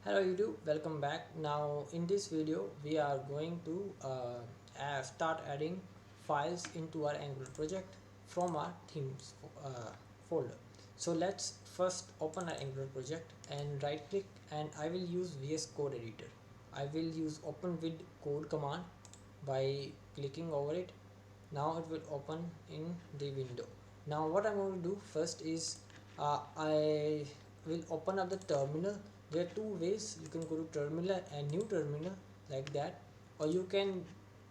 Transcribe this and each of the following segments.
Hello YouTube, welcome back. Now in this video we are going to start adding files into our Angular project from our themes folder. So let's first open our Angular project and right click, and I will use VS Code editor. I will use open with code command. By clicking over it, now it will open in the window. Now what I'm going to do first is I will open up the terminal. There are two ways. You can go to terminal and new terminal like that, or you can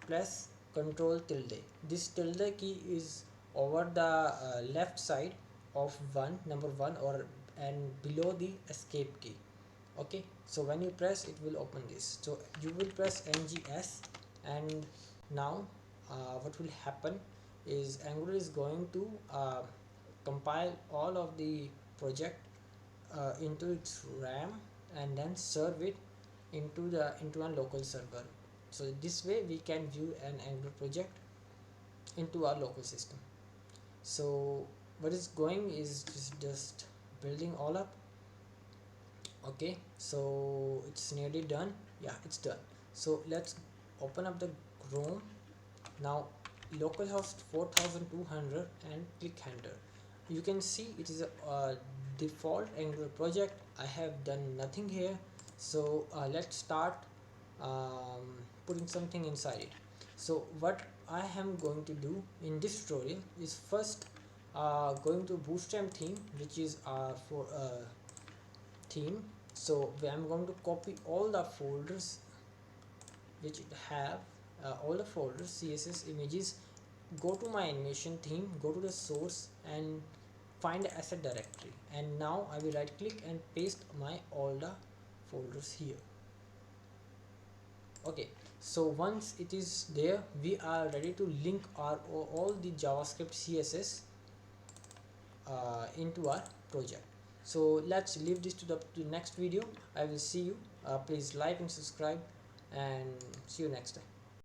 press control tilde. This tilde key is over the left side of number one, or and below the escape key. Okay, so when you press, it will open this. So you will press ngs, and now what will happen is Angular is going to compile all of the project into its RAM, and then serve it into a local server. So this way we can view an Angular project into our local system. So what is going is just building all up. Okay, so it's nearly done. Yeah, it's done. So let's open up the Chrome. Now localhost 4200 and click enter. You can see it is a default Angular project. I have done nothing here. So let's start putting something inside it. So what I am going to do in this tutorial is first going to Bootstrap theme, which is our for theme. So I'm going to copy all the folders which have all the folders, CSS images. Go to my animation theme, go to the source and find the asset directory, and now I will right click and paste my all the folders here. Okay, so once it is there, we are ready to link our all the JavaScript CSS into our project. So let's leave this to the next video. I will see you. Please like and subscribe, and see you next time.